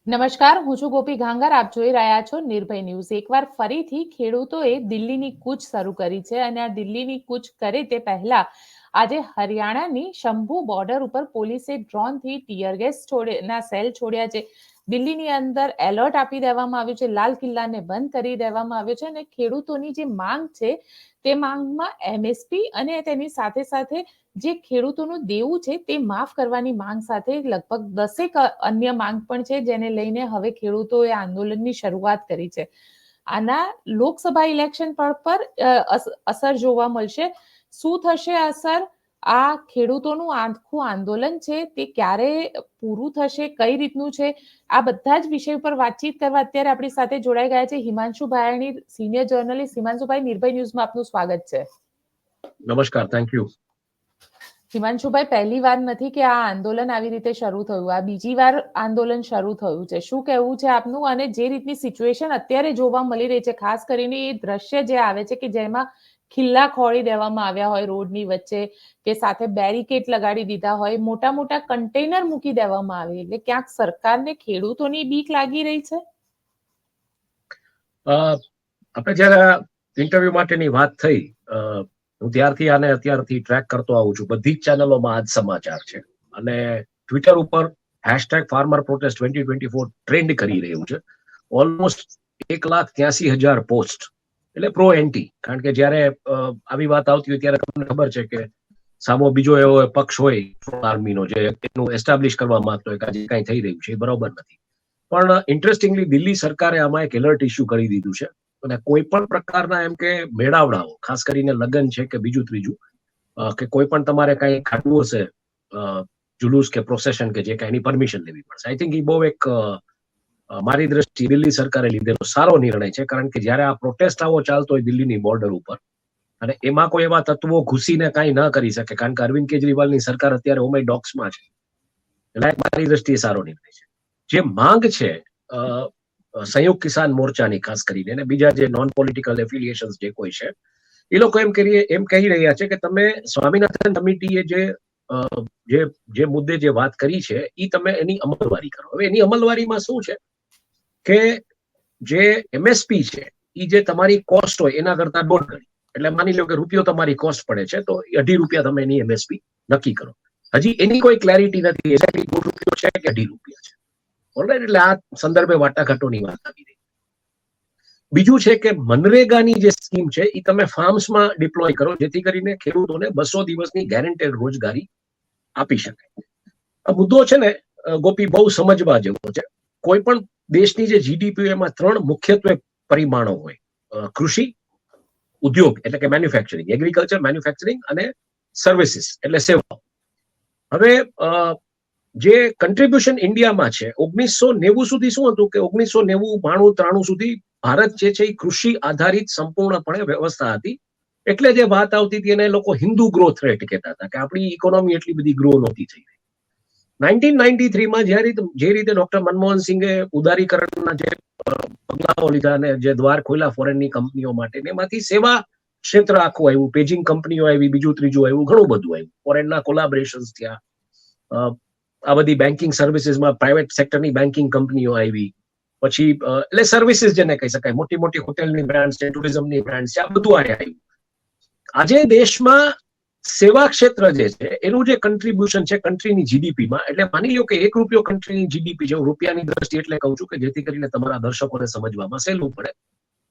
નમસ્કાર, હું છું ગોપી ઘાંગર. આપ જોઈ રહ્યા છો નિર્ભય ન્યૂઝ. એકવાર ફરીથી ખેડૂતોએ દિલ્હીની કૂચ શરૂ કરી છે અને આ દિલ્હીની કૂચ કરે તે પહેલા આજે હરિયાણાની શંભુ બોર્ડર ઉપર પોલીસે ડ્રોનથી ટીયર ગેસ ના સેલ છોડ્યા છે. દિલ્હીની અંદર એલર્ટ આપી દેવામાં આવ્યું છે, લાલ કિલ્લાને બંધ કરી દેવામાં આવ્યો છે અને ખેડૂતોની જે માંગ છે તે માંગમાં એમએસપી અને તેની સાથે સાથે જે ખેડૂતોનું દેવું છે તે માફ કરવાની માંગ સાથે લગભગ 10 અન્ય માંગ પણ છે, જેને લઈને હવે ખેડૂતોએ આંદોલનની શરૂઆત કરી છે. આના લોકસભા ઇલેક્શન પર અસર જોવા મળશે. શું થશે અસર? આ ખેડૂતોનું આખું આંદોલન છે તે ક્યારે પૂરું થશે, કઈ રીતનું છે, આ બધા જ વિષય પર વાતચીત કરવા અત્યારે આપણી સાથે જોડાઈ ગયા છે હિમાંશુ ભાયાણી, સિનિયર જર્નલિસ્ટ. હિમાંશુભાઈ, નિર્ભય ન્યૂઝમાં આપનું સ્વાગત છે. નમસ્કાર, થેન્ક યુ. હિમાંશુભાઈ, પહેલી વાર નથી કે આ આંદોલન આવી રીતે શરૂ થયું, આ બીજી વાર આંદોલન શરૂ થયું છે. શું કહેવું છે આપનું? અને જે રીતની સિચ્યુએશન અત્યારે જોવા મળી રહી છે, ખાસ કરીને એ દ્રશ્ય જે આવે છે કે જેમાં ખિલ્લા ખોળી દેવામાં આવ્યા હોય રોડની વચ્ચે, કે સાથે બેરિકેડ લગાડી દીધા હોય, મોટા મોટા કન્ટેનર મૂકી દેવામાં આવે, એટલે ક્યાંક સરકારને ખેડૂતોની બીક લાગી રહી છે. આપણે જયારે ઇન્ટરવ્યુ માટેની વાત થઈ, હું ત્યારથી આને અત્યારથી ટ્રેક કરતો આવું છું. બધી જ ચેનલોમાં આજ સમાચાર છે અને ટ્વિટર ઉપર #farmer protest 2024 ટ્રેન્ડ કરી રહ્યું છે. ઓલમોસ્ટ 1,83,000 પોસ્ટ, એટલે પ્રો એન્ટી. કારણ કે જયારે આવી વાત આવતી હોય ત્યારે તમને ખબર છે કે સામો બીજો એવો પક્ષ હોય આર્મીનો જે એનું એસ્ટાબ્લિશ કરવા માંગતો હોય કે આજે કઈ થઈ રહ્યું છે એ બરોબર નથી. પણ ઇન્ટરેસ્ટિંગલી દિલ્હી સરકારે આમાં એક એલર્ટ ઇસ્યુ કરી દીધું છે અને કોઈ પણ પ્રકારના એમ કે મેળાવડાઓ, ખાસ કરીને લગ્ન છે કે બીજું ત્રીજું, કે કોઈ પણ તમારે કઈ કાઢવું હશે જુલુસ કે પ્રોસેશન કે જે કઈ, એની પરમિશન લેવી પડશે. આઈ થિંક એ બહુ એક મારી દ્રષ્ટિએ દિલ્હી સરકારે લીધેલો સારો નિર્ણય છે. કારણ કે જયારે આ પ્રોટેસ્ટ આવો ચાલતો હોય દિલ્હીની બોર્ડર ઉપર અને એમાં કોઈ એવા તત્વો ઘૂસીને કઈ ન કરી શકે, કારણ કે અરવિંદ કેજરીવાલની સરકાર અત્યારે ઓમાઈ ડોક્સમાં છે, એટલે મારી દ્રષ્ટિએ સારો નિર્ણય છે. જે માંગ છે સંયુક્ત કિસાન મોરચાની ખાસ કરીને અને બીજા જે નોન પોલિટિકલ એફિલિએશન્સ જે કોઈ છે, એ લોકો એમ કહી રહ્યા છે કે તમે સ્વામિનાથન કમિટીએ જે મુદ્દે જે વાત કરી છે એ તમે એની અમલવારી કરો. હવે એની અમલવારીમાં શું છે કે જે એમએસપી છે એ જે તમારી કોસ્ટ હોય એના કરતા 1.5 ગણી, એટલે માની લો કે રૂપિયો તમારી કોસ્ટ પડે છે તો 2.5 રૂપિયા તમે એની એમએસપી નક્કી કરો. હજી એની કોઈ ક્લેરિટી નથી એક્ઝેક્ટલી 1 રૂપિયો છે કે 2.5 રૂપિયા છે. ઓલરાઈટ, એટલે આ સંદર્ભે વાટાઘાટોની વાત આવી રહી. બીજું છે કે મનરેગાની જે સ્કીમ છે એ તમે ફાર્મ્સમાં ડિપ્લોય કરો, જેથી કરીને ખેડૂતોને 200 દિવસની ગેરંટેડ રોજગારી આપી શકાય. આ મુદ્દો છે ને ગોપી બહુ સમજવા જેવો છે. કોઈ પણ દેશની જે જીડીપી એમાં 3 મુખ્યત્વે પરિમાણો હોય: કૃષિ, ઉદ્યોગ એટલે કે મેન્યુફેક્ચરિંગ, એગ્રીકલ્ચર, મેન્યુફેક્ચરિંગ, અને સર્વિસીસ એટલે સેવાઓ. હવે જે કન્ટ્રીબ્યુશન ઇન્ડિયામાં છે 1990 સુધી શું હતું કે 1990, 92, 93 સુધી ભારત જે છે એ કૃષિ આધારિત સંપૂર્ણપણે વ્યવસ્થા હતી. એટલે જે વાત આવતી હતી એને લોકો હિન્દુ ગ્રોથ રેટ કહેતા હતા કે આપણી ઇકોનોમી એટલી બધી ગ્રો નહોતી થઈ રહી. 1993માં જે રીતે ડોક્ટર મનમોહન સિંઘે ઉદારીકરણના જે પગલાઓ લીધા અને જે દ્વાર ખોલ્યા ફોરેનની કંપનીઓ માટે, એમાંથી સેવા ક્ષેત્ર આખું આવ્યું, પેજિંગ કંપનીઓ આવી, બીજું ત્રીજું આવ્યું, ઘણું બધું આવ્યું, ફોરેનના કોલાબરેશન્સ થયા, આ બધી બેન્કિંગ સર્વિસીસમાં પ્રાઇવેટ સેક્ટરની બેન્કિંગ કંપનીઓ આવી, પછી એટલે સર્વિસીસ જેને કહી શકાય, મોટી મોટી હોટેલની બ્રાન્ડ્સ છે, ટુરિઝમની બ્રાન્ડ્સ છે, આ બધું આવ્યું. આજે દેશમાં સેવા ક્ષેત્ર જે છે એનું જે કન્ટ્રીબ્યુશન છે કન્ટ્રીની જીડીપીમાં, એટલે માની લો કે 1 રૂપિયો કન્ટ્રીની જીડીપી છે, હું રૂપિયાની દ્રષ્ટિએ એટલે કહું છું કે જેથી કરીને તમારા દર્શકોને સમજવામાં સહેલું પડે,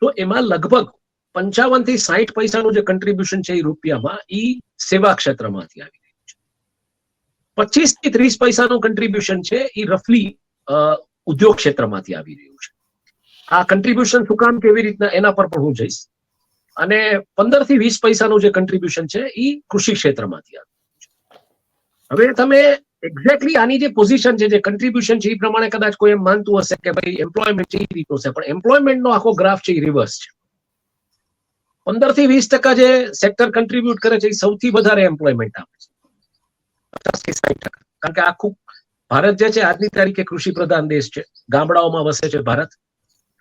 તો એમાં લગભગ 55 થી 60 પૈસાનું જે કન્ટ્રીબ્યુશન છે એ રૂપિયામાં એ સેવા ક્ષેત્રમાંથી આવી રહ્યું છે. 25 થી 30 પૈસાનું કન્ટ્રીબ્યુશન છે એ રફલી ઉદ્યોગ ક્ષેત્રમાંથી આવી રહ્યું છે. આ કન્ટ્રીબ્યુશન શું કામ, કેવી રીતના, એના પર પણ હું જઈશ. અને 15 થી 20 પૈસાનું જે કન્ટ્રીબ્યુશન છે એ કૃષિ ક્ષેત્રમાંથી આવ્યું છે. હવે તમે એક્ઝેક્ટલી આની જે પોઝિશન છે, જે કન્ટ્રીબ્યુશન છે એ પ્રમાણે કદાચ કોઈ એમ માનતું હશે કે ભાઈ એમ્પ્લોયમેન્ટ છે એ રીતનું છે, પણ એમ્પ્લોયમેન્ટનો આખો ગ્રાફ છે એ રિવર્સ છે. 15 થી 20% જે સેક્ટર કન્ટ્રીબ્યુટ કરે છે એ સૌથી વધારે એમ્પ્લોયમેન્ટ આપે છે, 50 થી 60%. કારણ કે આખું ભારત જે છે આજની તારીખે કૃષિ પ્રધાન દેશ છે, ગામડાઓમાં વસે છે ભારત,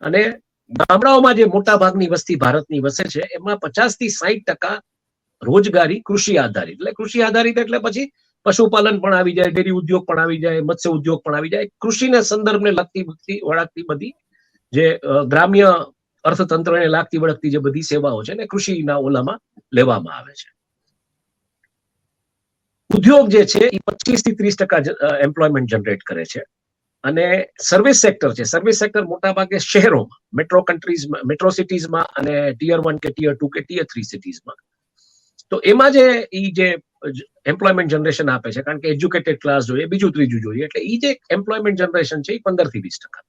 અને ગામડાઓમાં જે મોટા ભાગની વસ્તી ભારતની વસે છે એમાં 50 થી 60% રોજગારી કૃષિ આધારિત. એટલે કૃષિ આધારિત એટલે પછી પશુપાલન પણ આવી જાય, ડેરી ઉદ્યોગ પણ આવી જાય, મત્સ્ય ઉદ્યોગ પણ આવી જાય, કૃષિને સંદર્ભને લગતી વળગતી બધી જે ગ્રામ્ય અર્થતંત્રને લાગતી વળગતી જે બધી સેવાઓ છે ને કૃષિના ઓલામાં લેવામાં આવે છે. ઉદ્યોગ જે છે એ 25 થી 30% એમ્પ્લોયમેન્ટ જનરેટ કરે છે. અને સર્વિસ સેક્ટર છે, સર્વિસ સેક્ટર મોટાભાગે શહેરોમાં, મેટ્રો સિટીઝમાં અને ટિયર 1 કે ટિયર 2 કે ટિયર 3 સિટીઝમાં. તો એમાં જે એમ્પ્લોયમેન્ટ જનરેશન આપે છે, કારણ કે એજ્યુકેટેડ ક્લાસ જોઈએ, બીજું ત્રીજું જોઈએ, એટલે એ જે એમ્પ્લોયમેન્ટ જનરેશન છે એ 15 થી 20%.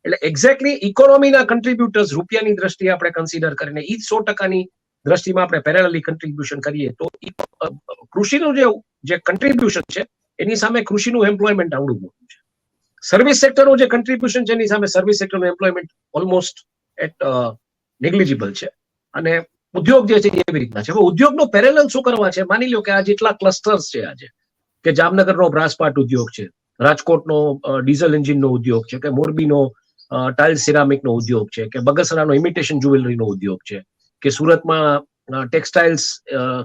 એટલે એક્ઝેક્ટલી ઇકોનોમીના કન્ટ્રીબ્યુટર્સ રૂપિયાની દ્રષ્ટિએ આપણે કન્સિડર કરીને એ 100%ની દ્રષ્ટિમાં આપણે પેરેલલી કન્ટ્રીબ્યુશન કરીએ તો કૃષિનું જે કન્ટ્રીબ્યુશન છે એની સામે કૃષિનું એમ્પ્લોયમેન્ટ આવડું મોટું છે. સર્વિસ સેક્ટરનું જે કન્ટ્રીબ્યુશન છે એની સામે સર્વિસ સેક્ટરનું એમ્પ્લોયમેન્ટ ઓલમોસ્ટ નેગ્લિજિબલ છે. અને ઉદ્યોગ જે છે એવી રીતના છે. હવે ઉદ્યોગનો પેરેલલ શું કરવા છે? માની લો કે આ જેટલા ક્લસ્ટર્સ છે આજે, કે જામનગરનો બ્રાસપાટ ઉદ્યોગ છે, રાજકોટનો ડીઝલ એન્જિનનો ઉદ્યોગ છે, કે મોરબીનો ટાઇલ સિરામિકનો ઉદ્યોગ છે, કે બગસરાનો ઇમિટેશન જ્વેલરીનો ઉદ્યોગ છે, કે સુરતમાં ટેક્સટાઇલ્સ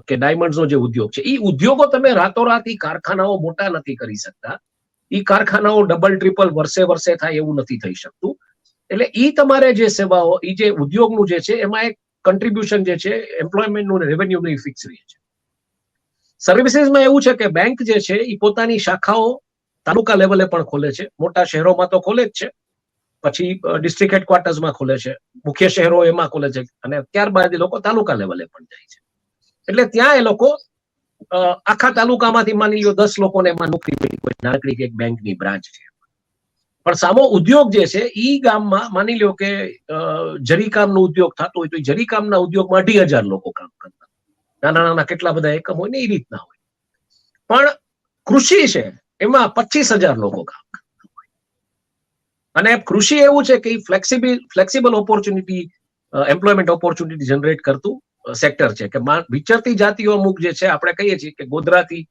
કે ડાયમંડ્સનો જે ઉદ્યોગ છે, એ ઉદ્યોગો તમે રાતોરાત કારખાનાઓ મોટા નથી કરી શકતા. એ કારખાનાઓ ડબલ ટ્રિપલ વર્ષે થાય એવું નથી થઈ શકતું. એટલે એ તમારે જે સેવાઓ, એ જે ઉદ્યોગનું જે છે એમાં એક કન્ટ્રીબ્યુશન જે છે એમ્પ્લોયમેન્ટનું અને રેવન્યુનું ફિક્સ રહે છે. સર્વિસીસમાં એવું છે કે બેંક જે છે એ પોતાની શાખાઓ તાલુકા લેવલે પણ ખોલે છે. મોટા શહેરોમાં તો ખોલે જ છે, પછી ડિસ્ટ્રિક્ટ હેડક્વાર્ટર્સમાં ખોલે છે, મુખ્ય શહેરો એમાં ખોલે છે, અને ત્યારબાદ એ લોકો તાલુકા લેવલે પણ જાય છે. એટલે ત્યાં એ લોકો આખા તાલુકામાંથી માની લો 10 લોકોને એમાં નોકરી મળી, કોઈ નાનકડી એક બેંકની બ્રાન્ચ છે. પણ સામો ઉદ્યોગ જે છે ઈ ગામમાં માની લો કે જરીકામનો ઉદ્યોગ થતો હોય તો જરીકામના ઉદ્યોગમાં 2,000 લોકો કામ કરતા, નાના કેટલા બધા એકમ હોય ને એ રીતના હોય. પણ કૃષિ છે એમાં 25,000 લોકો કામ કરતા હોય. અને કૃષિ એવું છે કે flexible opportunity, employment opportunity generate કરતું સેક્ટર છે. કે વિચરતી જાતિઓ અમુક જે છે, આપણે કહીએ છીએ કે ગોધરાથી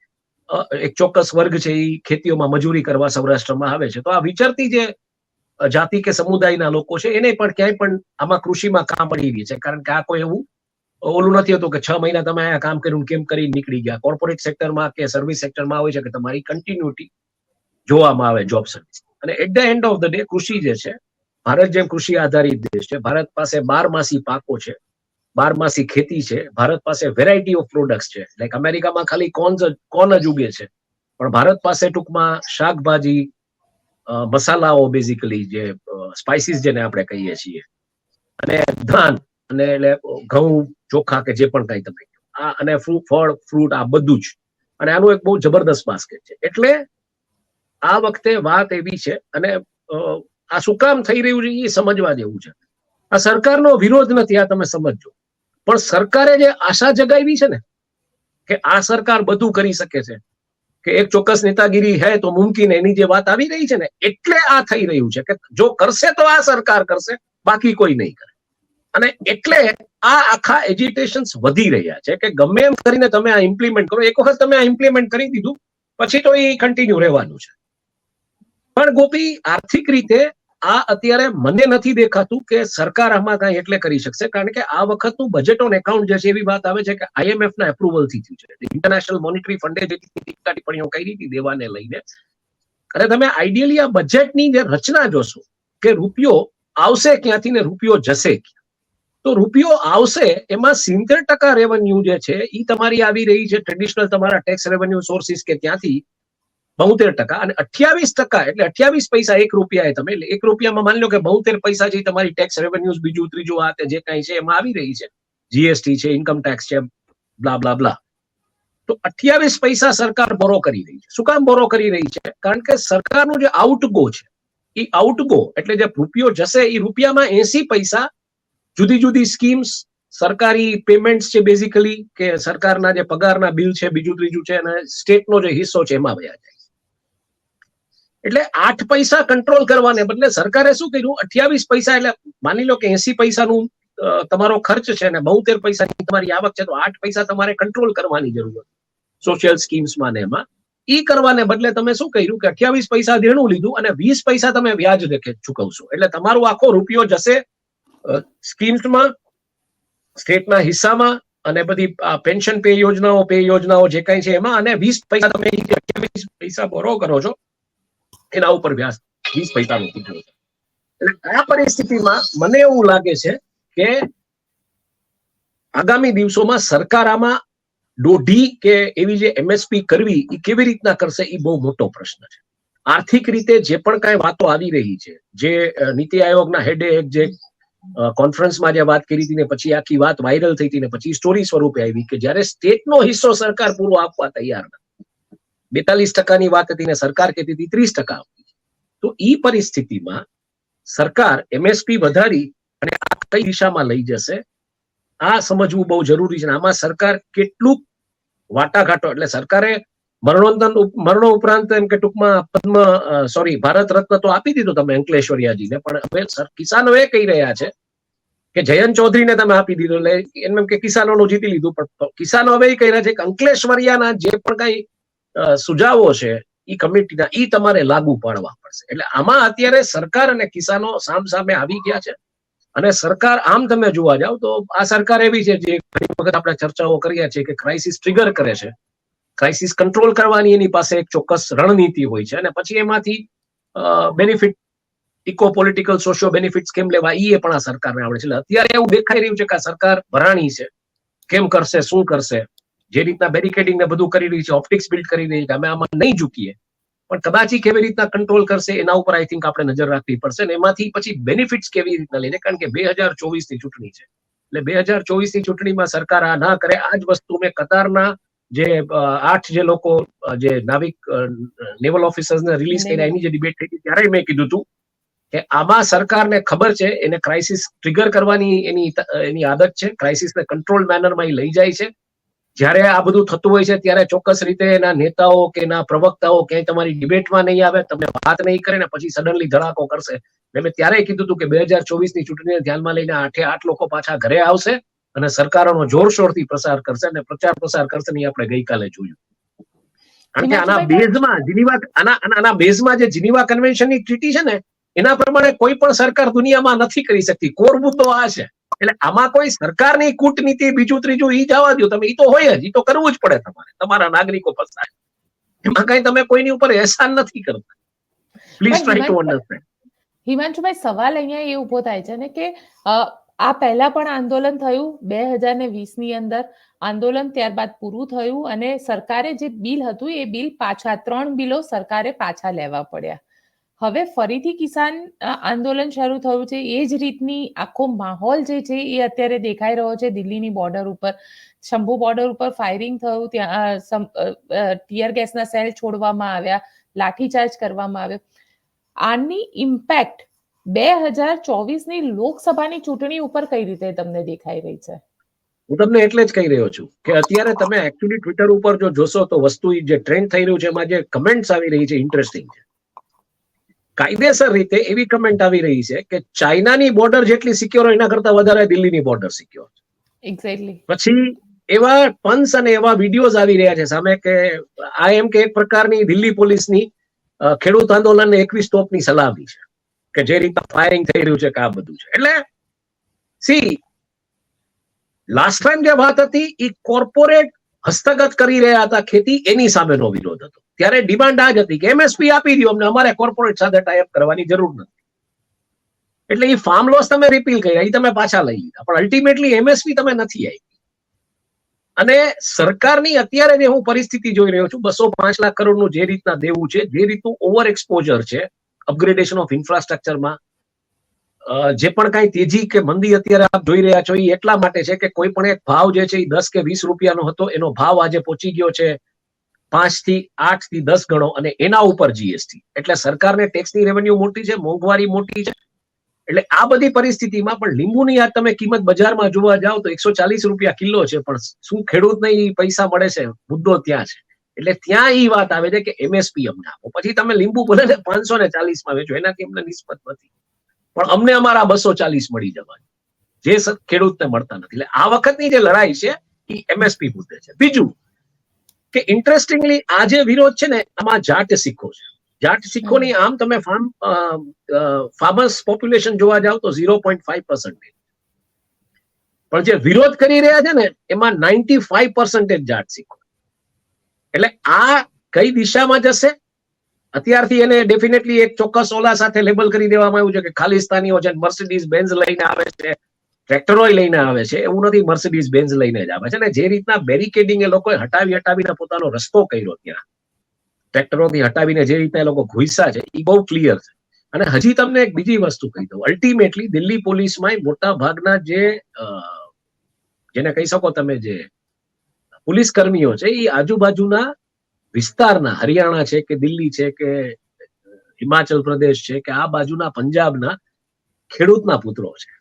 એક ચોક્કસ વર્ગ છે એ ખેતીઓમાં મજૂરી કરવા સૌરાષ્ટ્રમાં આવે છે. તો આ વિચરતી જે જાતિ કે સમુદાયના લોકો છે એને પણ ક્યાંય પણ આમાં કૃષિમાં કામ મળી રહી છે. કારણ કે આ કોઈ એવું ઓલું નથી હોતું કે 6 મહિના તમે અહીંયા કામ કર્યું કેમ કરી નીકળી ગયા. કોર્પોરેટ સેક્ટરમાં કે સર્વિસ સેક્ટરમાં હોય છે કે તમારી કન્ટિન્યુટી જોવામાં આવે જોબ સર્વિસ. અને at the end of the day કૃષિ જે છે, ભારત જેમ કૃષિ આધારિત દેશ છે, ભારત પાસે 12 પાકો છે, 12 ખેતી છે, ભારત પાસે વેરાયટી ઓફ પ્રોડક્ટ્સ છે. લાઈક અમેરિકામાં ખાલી કોર્ન જ ઉગે છે, પણ ભારત પાસે ટૂંકમાં શાકભાજી, મસાલાઓ, બેઝિકલી જે સ્પાઇસીસ જેને આપણે કહીએ છીએ, અને ધાન, અને એટલે ઘઉં, ચોખા કે જે પણ કઈ તમે આ, અને ફળ ફ્રૂટ, આ બધું જ. અને આનું એક બહુ જબરદસ્ત બાસ્કેટ છે. એટલે આ વખતે વાત એવી છે, અને આ શું કામ થઈ રહ્યું છે એ સમજવા જેવું છે. આ સરકારનો વિરોધ નથી, આ તમે સમજજો. પણ સરકારે જે આશા જગાવી છે ને કે આ સરકાર બધું કરી શકે છે, કે એક ચોક્કસ નેતાગીરી હે તો મુમકિન, એની જે વાત આવી રહી છે ને, એટલે આ થઈ રહ્યું છે કે જો કરશે તો આ સરકાર કરશે, બાકી કોઈ નહીં કરે. અને એટલે આ આખા એજિટેશન્સ વધી રહ્યા છે કે ગમે એમ કરીને તમે આ ઇમ્પ્લિમેન્ટ કરો. એક વખત તમે આ ઇમ્પ્લિમેન્ટ કરી દીધું પછી તો એ કન્ટિન્યુ રહેવાનું છે. પણ ગોપી, આર્થિક રીતે આ અત્યારે મને નથી દેખાતું કે સરકાર આમાં કાંઈ એટલે કરી શકશે. કારણ કે આ વખતનું બજેટ ઓન એકાઉન્ટ જે છે એવી વાત આવે છે કે IMF ના એપ્રુવલ થી થયું છે. ઇન્ટરનેશનલ મોનિટરી ફંડે જે ટિપ્પણીઓ કરી હતી દેવાને લઈને, અને તમે આઈડિયલી આ બજેટની જે રચના જોશો કે રૂપિયો આવશે ક્યાંથી ને રૂપિયો જશે ક્યાં, તો રૂપિયો આવશે એમાં 70% રેવન્યુ જે છે એ તમારી આવી રહી છે ટ્રેડિશનલ તમારા ટેક્સ રેવન્યુ સોર્સિસ, કે ત્યાંથી 72%, અને 28% એટલે 28 પૈસા ₹1 તમે, એટલે ₹1 માની લો કે 72 પૈસા જે તમારી ટેક્સ રેવન્યુઝ બીજું ત્રીજું આ જે કઈ છે એમાં આવી રહી છે, જીએસટી છે, ઇન્કમ ટેક્સ છે, બ્લા બ્લા બ્લા. તો 28 પૈસા સરકાર બોરો કરી રહી છે. શું કામ બોરો કરી રહી છે? કારણ કે સરકારનું જે આઉટગો છે, એ આઉટગો એટલે જે રૂપિયો જશે એ રૂપિયામાં 80 પૈસા જુદી જુદી સ્કીમ્સ, સરકારી પેમેન્ટ્સ છે બેઝિકલી, કે સરકારના જે પગારના બિલ છે, બીજું ત્રીજું છે, અને સ્ટેટનો જે હિસ્સો છે એમાં વયા જાય. એટલે 8 પૈસા કંટ્રોલ કરવાને બદલે સરકારે શું કર્યું, 28 પૈસા, એટલે માની લો કે 80 પૈસાનું તમારો ખર્ચ છે અને 72 પૈસાની તમારી આવક છે, તો 8 પૈસા તમારે કંટ્રોલ કરવાની જરૂર હતી સોશિયલ સ્કીમ્સમાં ને એમાં. ઈ કરવાને બદલે તમે શું કર્યું કે 28 પૈસા દેણું લીધું અને 20 પૈસા તમે વ્યાજ દેખે ચૂકવશો. એટલે તમારો આખો રૂપિયો જશે સ્કીમ્સમાં, સ્ટેટના હિસ્સામાં, અને બધી પેન્શન પે યોજનાઓ જે કઈ છે એમાં, અને 20 પૈસા તમે પૈસા બોરો કરો છો એના ઉપર વ્યાજ 20 પૈસાનું કીધું છે. એટલે આ પરિસ્થિતિમાં મને એવું લાગે છે કે આગામી દિવસોમાં સરકાર આમાં દોઢી કે એવી જે MSP કરવી એ કેવી રીતના કરશે એ બહુ મોટો પ્રશ્ન છે. આર્થિક રીતે જે પણ કાંઈ વાતો આવી રહી છે, જે નીતિ આયોગના હેડે એક જે કોન્ફરન્સમાં જે વાત કરી હતી ને પછી આખી વાત વાયરલ થઈ હતી ને પછી સ્ટોરી સ્વરૂપે આવી કે જ્યારે સ્ટેટનો હિસ્સો સરકાર પૂરો આપવા તૈયાર નથી, 42% વાત હતી ને સરકાર કહેતી હતી 30% આપવી. તો એ પરિસ્થિતિમાં સરકાર MSP વધારી અને આ કઈ દિશામાં લઈ જશે આ સમજવું બહુ જરૂરી છે. આમાં સરકાર કેટલું વાટાઘાટો, એટલે સરકારે મરણો ઉપરાંત એમ કે ટૂંકમાં ભારત રત્ન તો આપી દીધું તમે અંકલેશ્વરિયાજીને, પણ હવે કિસાનો એ કહી રહ્યા છે કે જયંત ચૌધરીને તમે આપી દીધું એટલે એમ કે કિસાનોનું જીતી લીધું, પણ કિસાનો હવે એ કહી રહ્યા છે કે અંકલેશ્વરિયાના જે પણ કઈ સુઝાવો છે એ કમિટીના એ તમારે લાગુ પાડવા પડશે. એટલે આમાં અત્યારે સરકાર અને કિસાનો સામસામે આવી ગયા છે. અને સરકાર આમ તમે જોવા જાવ તો આ સરકાર એવી છે જે ઘણી વખત આપણે ચર્ચાઓ કર્યા છે કે ક્રાઇસિસ ટ્રિગર કરે છે, ક્રાઇસિસ કંટ્રોલ કરવાની એની પાસે એક ચોક્કસ રણનીતિ હોય છે અને પછી એમાંથી benefit, eco political socio benefits કેમ લેવા એ પણ આ સરકારને આવડે છે. એટલે અત્યારે એવું દેખાઈ રહ્યું છે કે આ સરકાર ભરાણી છે, કેમ કરશે, શું કરશે, જે રીતના બેરિકેડિંગ ને બધું કરી રહી છે, ઓપ્ટિક્સ બિલ્ડ કરી રહી છે, અમે આમાં નહીં ઝૂકીએ, પણ કદાચ કેવી રીતના કંટ્રોલ કરશે એના ઉપર આઈ થિંક આપણે નજર રાખવી પડશે. ને એમાંથી પછી બેનિફિટ્સ કેવી રીતના લઈને, કારણ કે 2024 ની ચૂંટણી છે, એટલે 2024 ની ચૂંટણીમાં સરકાર આ ના કરે. આ જ વસ્તુ મેં કતારના જે 8 જે લોકો જે નાવિક નેવલ ઓફિસર્સને રિલીઝ કર્યા એની જે ડિબેટ થઈ ત્યારે મેં કીધું હતું કે આમાં સરકારને ખબર છે એને ક્રાઇસિસ ટ્રિગર કરવાની એની આદત છે, ક્રાઇસિસને કંટ્રોલ મેનરમાં લઈ જાય છે. જ્યારે આ બધું થતું હોય છે ત્યારે ચોક્કસ રીતે એના નેતાઓ કે એના પ્રવક્તાઓ ક્યાંય તમારી ડિબેટમાં નહીં આવે, તમને વાત નહીં કરે ને પછી સડનલી ધડાકો કરશે. મેં ત્યારે કીધું હતું કે 2024 ની ચૂંટણીને ધ્યાનમાં લઈને 8 લોકો પાછા ઘરે આવશે અને સરકારોનો જોરશોરથી પ્રસાર કરશે અને પ્રચાર પ્રસાર કરશે ને આપણે ગઈકાલે જોયું. કારણ કે આના બેઝમાં જે જીનીવા કન્વેન્શનની ટ્રીટી છે ને એના પ્રમાણે કોઈ પણ સરકાર દુનિયામાં નથી કરી શકતી. કોર મુદ્દો આ છે. એટલે આમાં કોઈ સરકારની કૂટનીતિ બીજું ત્રીજું ઈ જવા દો તમે, ઈ તો હોય જ, ઈ તો કરવું જ પડે તમારે, તમારા નાગરિકો ફસાય એમાં કઈ તમે કોઈની ઉપર એહસાન નથી કરતા. Please try to understand. હિમાંશુભાઈ, સવાલ અહીંયા એ ઉભો થાય છે ને કે આ પહેલા પણ આંદોલન થયું 2020 ની અંદર, આંદોલન ત્યારબાદ પૂરું થયું અને સરકારે જે બિલ હતું એ બિલ પાછા 3 બિલો સરકારે પાછા લેવા પડ્યા. હવે ફરીથી કિસાન આંદોલન શરૂ થયું છે. એ જ રીતની આખો માહોલ જે છે એ અત્યારે દેખાઈ રહ્યો છે. દિલ્હીની બોર્ડર ઉપર, શંભુ બોર્ડર ઉપર ફાયરિંગ થયું, ત્યાં ટીયર ગેસના સેલ છોડવામાં આવ્યા, લાઠીચાર્જ કરવામાં આવ્યો. આની ઇમ્પેક્ટ 2024 ની લોકસભાની ચૂંટણી ઉપર કઈ રીતે તમને દેખાઈ રહી છે? હું તમને એટલે જ કહી રહ્યો છું કે અત્યારે તમે એકચ્યુઅલી ટ્વિટર ઉપર જો જોશો તો વસ્તુ જે ટ્રેન્ડ થઈ રહ્યું છે એમાં જે કમેન્ટ્સ આવી રહી છે ઇન્ટરેસ્ટિંગ છે. કાયદેસર રીતે એવી કમેન્ટ આવી રહી છે કે ચાઇનાની બોર્ડર જેટલી સિક્યોર એના કરતા વધારે દિલ્હીની બોર્ડર સિક્યોર છે. એક્ઝેક્ટલી. પછી એવા પંચ અને એવા વિડીયોઝ આવી રહ્યા છે સામે કે આ એમ કે એક પ્રકારની દિલ્હી પોલીસની ખેડૂત આંદોલનને 21 તોપની સલામી છે કે જે રીતના ફાયરિંગ થઈ રહ્યું છે કે આ બધું છે. એટલે સી લાસ્ટ ટાઈમ જે વાત હતી એ કોર્પોરેટ હસ્તગત કરી રહ્યા હતા ખેતી, એની સામેનો વિરોધ હતો. ત્યારે ડિમાન્ડ આ જ હતી કે MSP આપી દો અમને, અમારે કોર્પોરેટ સાથે ટાઈપ કરવાની જરૂર નથી. એટલે એ ફાર્મ લોસ તમે રિપીલ કર્યા, એ તમે પાછા લઈ લીધા, પણ અલ્ટિમેટલી MSP તમે નથી આપી. અને સરકારની અત્યારે જે હું પરિસ્થિતિ જોઈ રહ્યો છું, 205 લાખ કરોડનું જે રીતના દેવું છે, જે રીતનું ઓવર એક્સપોઝર છે અપગ્રેડેશન ઓફ ઇન્ફ્રાસ્ટ્રક્ચરમાં, જે પણ કઈ તેજી કે મંદી અત્યારે આપ જોઈ રહ્યા છો એ એટલા માટે છે કે કોઈ પણ એક ભાવ જે છે એ 10 કે 20 રૂપિયાનો હતો, એનો ભાવ આજે પહોંચી ગયો છે 5 થી 8 થી 10 ગણો, અને એના ઉપર GST. એટલે સરકારને ટેક્સની રેવન્યુ મોટી છે, મોંઘવારી મોટી છે. એટલે આ બધી પરિસ્થિતિમાં પણ લીંબુની આ તમે કિંમત બજારમાં જોવા જાવ તો 140 રૂપિયા કિલો છે, પણ શું ખેડૂતને પૈસા મળે છે? મુદ્દો ત્યાં છે. એટલે ત્યાં એ વાત આવે છે કે MSP અમને આપો. પછી તમે લીંબુ ભલે 540 માં વેચો, એનાથી અમને નિસ્બત નથી, પણ અમને અમારા 240 મળી જવા, જે ખેડૂતને મળતા નથી. એટલે આ વખતની જે લડાઈ છે એ MSP મુદ્દે છે. બીજું કે ઇન્ટરેસ્ટિંગલી આ જે વિરોધ છે ને આમાં જાટ શીખો છે. જાટ શીખોની આમ તમે ફાર્મર્સ પોપ્યુલેશન જોવા જાવ તો 0.5%, પણ જે વિરોધ કરી રહ્યા છે ને એમાં 95% જાટ શીખો. એટલે આ કઈ દિશામાં જશે અત્યારથી એને ડેફિનેટલી એક ચોક્કસ ઓલા સાથે લેબલ કરી દેવામાં આવ્યું છે કે ખાલિસ્તાનીઓ છે, મર્સિડીઝ બેન્ઝ લઈને આવે છે, ટ્રેક્ટરો લઈને આવે છે. એવું નથી મર્સિડીઝ બેન્ઝ લઈને જ આવે છે. ને જે રીતના બેરિકેડિંગ એ લોકોએ હટાવીને પોતાનો રસ્તો કર્યો ત્યાં ટ્રેક્ટરોથી હટાવીને જે રીતના એ લોકો ઘૂસ્યા છે એ બહુ ક્લિયર છે. અને હજી તમને એક બીજી વસ્તુ કહી દઉં, અલ્ટિમેટલી દિલ્હી પોલીસમાં મોટા ભાગના જેને કહી શકો તમે જે પોલીસ કર્મીઓ છે એ આજુબાજુના વિસ્તારના હરિયાણા છે કે દિલ્હી છે કે હિમાચલ પ્રદેશ છે કે આ બાજુના પંજાબના ખેડૂતના પુત્રો છે.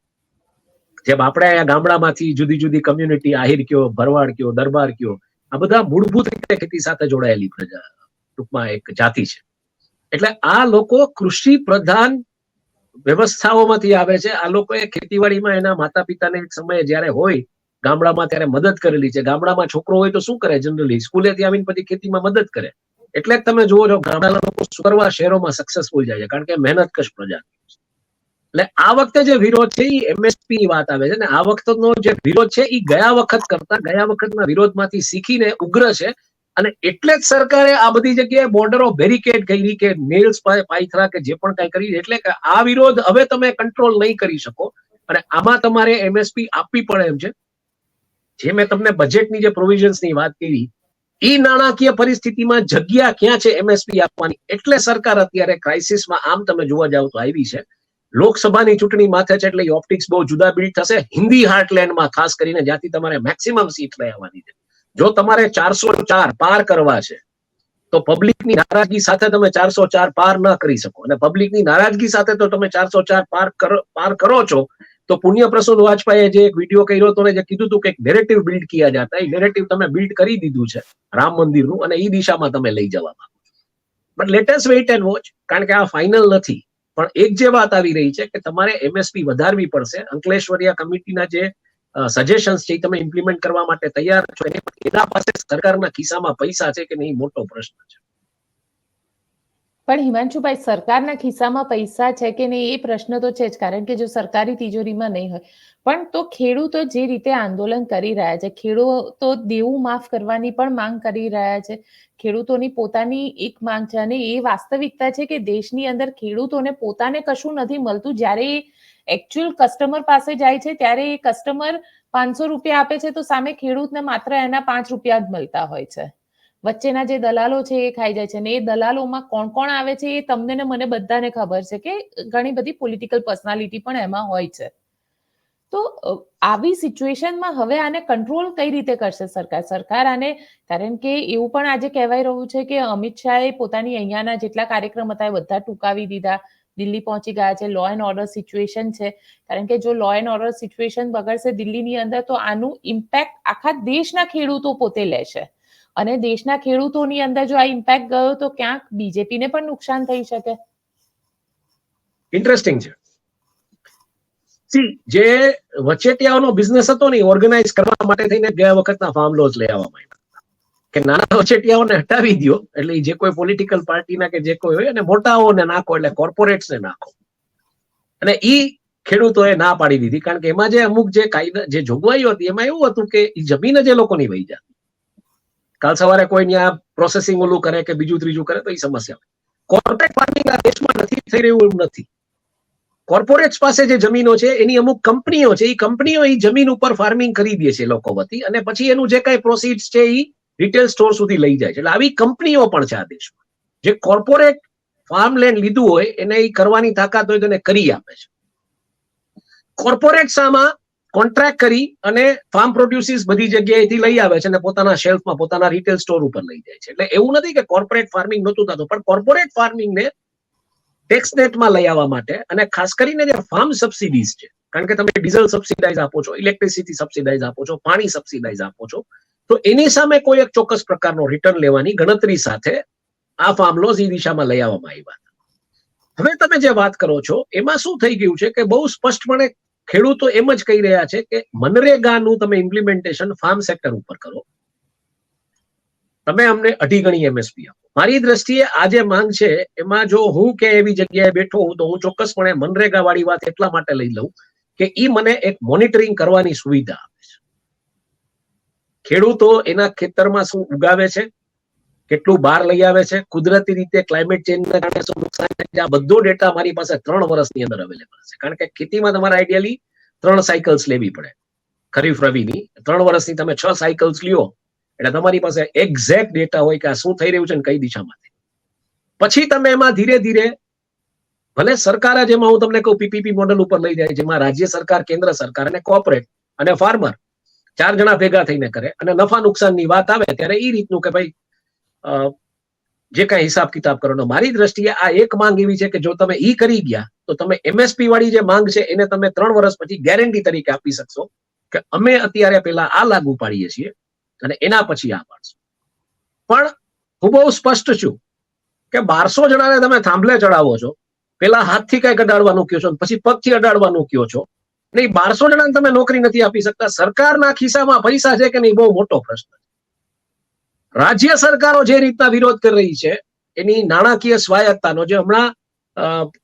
જેમ આપણે અહીંયા ગામડામાંથી જુદી જુદી કમ્યુનિટી આહિર કયો, ભરવાડ કયો, દરબાર કયો, આ બધા મૂળભૂત રીતે ખેતી સાથે જોડાયેલી પ્રજા ટૂંકમાં એક જાતિ છે. એટલે આ લોકો કૃષિ પ્રધાન વ્યવસ્થાઓમાંથી આવે છે. આ લોકોએ ખેતીવાડીમાં એના માતા પિતાને એક સમયે જયારે હોય ગામડામાં ત્યારે મદદ કરેલી છે. ગામડામાં છોકરો હોય તો શું કરે, જનરલી સ્કૂલેથી આવીને પછી ખેતીમાં મદદ કરે. એટલે જ તમે જુઓ છો ગામડાના લોકો કરવા શહેરોમાં સક્સેસફુલ જાય છે, કારણ કે મહેનત કશ પ્રજા. એટલે આ વખતે જે વિરોધ છે એ એમએસપી ની વાત આવે છે ને આ વખતનો જે વિરોધ છે એ ગયા વખતના વિરોધમાંથી શીખીને ઉગ્ર છે. અને એટલે જ સરકારે આ બધી જગ્યાએ બોર્ડરો બેરિકેડ કરી કે નેલ્સ પાયથરા કે જે પણ કઈ કરી, એટલે કે આ વિરોધ હવે તમે કંટ્રોલ નહીં કરી શકો અને આમાં તમારે એમએસપી આપવી પડે એમ છે. જે મેં તમને બજેટની જે પ્રોવિઝન્સની વાત કરી, એ નાણાકીય પરિસ્થિતિમાં જગ્યા ક્યાં છે એમએસપી આપવાની, એટલે સરકાર અત્યારે ક્રાઇસિસમાં આમ તમે જોવા જાવ તો આવી છે. લોકસભાની ચૂંટણી માથે છે એટલે ઓપ્ટિક્સ બહુ જુદા બિલ્ડ થશે. હિન્દી હાર્ટલેન્ડમાં ખાસ કરીને જ્યાંથી તમારે મેક્સિમમ સીટ લઈ આવવાની છે. જો તમારે 404 પાર કરવા છે તો પબ્લિકની નારાજગી સાથે તમે 404 પાર ન કરી શકો, અને પબ્લિકની નારાજગી સાથે તો તમે 404 પાર કરો છો તો પુણ્ય પ્રસૂન વાજપેયીએ જે એક વિડીયો કર્યો હતો ને જે કીધું હતું કે એક નેરેટિવ બિલ્ડ કિયા જાતા, એ નેરેટિવ તમે બિલ્ડ કરી દીધું છે રામ મંદિરનું અને એ દિશામાં તમે લઈ જવા માંગો છો. But let us wait and watch, કારણ કે આ ફાઇનલ નથી. પણ એક જે વાત આવી રહી છે કે તમારે એમએસપી વધારવી પડશે. અંકલેશ્વરિયા કમિટીના જે સજેશન્સ છે તમે ઇમ્પ્લિમેન્ટ કરવા માટે તૈયાર છો, એના પાસે સરકારના ખિસ્સામાં પૈસા છે કે નહીં, મોટો પ્રશ્ન છે. પણ હિમાંશુભાઈ, સરકારના ખિસ્સામાં પૈસા છે કે નહીં એ પ્રશ્ન તો છે જ, કારણ કે જો સરકારી તિજોરીમાં નહીં હોય પણ તો ખેડૂતો જે રીતે આંદોલન કરી રહ્યા છે, ખેડૂતો દેવું માફ કરવાની પણ માંગ કરી રહ્યા છે. ખેડૂતોની પોતાની એક માંગ છે અને એ વાસ્તવિકતા છે કે દેશની અંદર ખેડૂતોને પોતાને કશું નથી મળતું. જ્યારે એકચ્યુઅલ કસ્ટમર પાસે જાય છે ત્યારે એ કસ્ટમર 500 રૂપિયા આપે છે તો સામે ખેડૂતને માત્ર એના 5 રૂપિયા જ મળતા હોય છે. વચ્ચેના જે દલાલો છે એ ખાઈ જાય છે ને એ દલાલોમાં કોણ કોણ આવે છે એ તમને ને મને બધાને ખબર છે કે ઘણી બધી પોલિટિકલ પર્સનાલિટી પણ એમાં હોય છે. તો આવી સિચ્યુએશનમાં હવે આને કંટ્રોલ કઈ રીતે કરશે સરકાર આને, કારણ કે એવું પણ આજે કહેવાય રહ્યું છે કે અમિત શાહે પોતાની અહીંયાના જેટલા કાર્યક્રમ હતા એ બધા ટૂંકાવી દીધા, દિલ્હી પહોંચી ગયા છે. લો એન્ડ ઓર્ડર સિચ્યુએશન છે, કારણ કે જો લો એન્ડ ઓર્ડર સિચ્યુએશન બગડશે દિલ્હીની અંદર તો આનું ઇમ્પેક્ટ આખા દેશના ખેડૂતો પોતે લેશે અને દેશના ખેડૂતોની અંદર જો આ ઇમ્પેક્ટ ગયો તો ક્યાંક બીજેપીને પણ નુકસાન થઈ શકે. ઇન્ટરેસ્ટિંગ છે. જે વચેટિયાઓનો બિઝનેસ હતો ને ઓર્ગેનાઇઝ કરવા માટે થઈને ગયા વખતના ફાર્મ લોઝ લઈ આવવામાં આવ્યા કે નાના વચેટિયાઓને હટાવી દો, એટલે જે કોઈ પોલિટિકલ પાર્ટીના કે જે કોઈ હોય અને મોટાઓને નાખો, એટલે કોર્પોરેટ્સને નાખો. અને ઈ ખેડૂતોએ ના પાડી દીધી, કારણ કે એમાં જે અમુક જે કાયદા જે જોગવાઈઓ હતી એમાં એવું હતું કે એ જમીન જ એ લોકોની વહી જાય. કાલ સવારે કોઈ ત્યાં પ્રોસેસિંગ ઓલું કરે કે બીજું ત્રીજું કરે તો એ સમસ્યા. કોર્પોરેટ ફાર્મિંગ આ દેશમાં નથી થઈ રહ્યું એવું નથી. કોર્પોરેટ્સ પાસે જે જમીનો છે એની અમુક કંપનીઓ છે, એ કંપનીઓ એ જમીન ઉપર ફાર્મિંગ કરી દે છે લોકો વતી, અને પછી એનું જે કઈ પ્રોસીડ્સ છે એ રિટેલ સ્ટોર સુધી લઈ જાય છે. એટલે આવી કંપનીઓ પણ છે આ દેશમાં. જે કોર્પોરેટ ફાર્મ લેન્ડ લીધું હોય એને એ કરવાની તાકાત હોય તો એને કરી આપે છે. કોર્પોરેટ્સ આમાં કોન્ટ્રાક્ટ કરી અને ફાર્મ પ્રોડ્યુસીસ બધી જગ્યાએથી લઈ આવે છે અને પોતાના શેલ્ફમાં પોતાના રિટેલ સ્ટોર ઉપર લઈ જાય છે. એટલે એવું નથી કે કોર્પોરેટ ફાર્મિંગ નહોતું થતું, પણ કોર્પોરેટ ફાર્મિંગને ટેક્સ નેટમાં લઈ આવવા માટે અને ખાસ કરીને જે ફાર્મ સબસિડીઝ છે, કારણ કે તમે ડીઝલ સબસિડાઇઝ આપો છો, ઇલેક્ટ્રિસિટી સબસિડાઇઝ આપો છો, પાણી સબસિડાઇઝ આપો છો, તો એની સામે કોઈ એક ચોક્કસ પ્રકારનો રિટર્ન લેવાની ગણતરી સાથે આ ફાર્મ લોઝ એ દિશામાં લઈ આવવામાં આવ્યા. હવે તમે જે વાત કરો છો એમાં શું થઈ ગયું છે કે બહુ સ્પષ્ટપણે ખેડૂતો એમ જ કહી રહ્યા છે કે મનરેગાનું તમે ઇમ્પ્લિમેન્ટેશન ફાર્મ સેક્ટર ઉપર કરો, તમે અમને 2.5 ગણી એમએસપી આપો. મારી દ્રષ્ટિએ આ જે માંગ છે એમાં જો હું કે એવી જગ્યાએ બેઠો હું તો હું ચોક્કસપણે મનરેગા વાળી વાત એટલા માટે લઈ લઉં કે ઈ મને એક મોનિટરિંગ કરવાની સુવિધા આપે છે. ખેડૂતો એના ખેતરમાં શું ઉગાવે છે, કેટલું બહાર લઈ આવે છે, કુદરતી રીતે ક્લાઇમેટ ચેન્જના કારણે શું નુકસાન થાય છે, આ બધો ડેટા મારી પાસે 3 વર્ષની અંદર અવેલેબલ છે. કારણ કે ખેતીમાં તમારે આઈડિયલી 3 સાયકલ્સ લેવી પડે, ખરીફ રવિની 3 વર્ષની તમે 6 સાયકલ્સ લ્યો એટલે તમારી પાસે એક્ઝેક્ટ ડેટા હોય કે આ શું થઈ રહ્યું છે ને કઈ દિશામાં. પછી તમે એમાં ધીરે ધીરે ભલે સરકાર જ, એમાં હું તમને કહું પીપીપી મોડેલ ઉપર લઈ જાય, જેમાં રાજ્ય સરકાર, કેન્દ્ર સરકાર અને કોર્પોરેટ અને ફાર્મર 4 જણા ભેગા થઈને કરે, અને નફા નુકસાનની વાત આવે ત્યારે એ રીતનું કે ભાઈ જે કઈ હિસાબ કિતાબ કરો. મારી દ્રષ્ટિએ આ એક માંગ એવી છે કે જો તમે ઈ કરી ગયા તો તમે એમએસપી વાળી જે માંગ છે એને તમે 3 વર્ષ પછી ગેરંટી તરીકે આપી શકશો કે અમે અત્યારે પેલા આ લાગુ પાડીએ છીએ અને એના પછી આ પાડશું. પણ હું બહુ સ્પષ્ટ છું કે 1200 જણાને તમે થાંભલે ચડાવો છો, પેલા હાથથી કઈક અડાડવાનું કહો છો, પછી પગથી અડાડવાનું કહો છો, નહીં 1200 જણાને તમે નોકરી નથી આપી શકતા. સરકારના ખિસ્સામાં પૈસા છે કે નહીં, બહુ મોટો પ્રશ્ન છે. રાજ્ય સરકારો જે રીતના વિરોધ કરી રહી છે એની નાણાકીય સ્વાયત્તાનો, જે હમણાં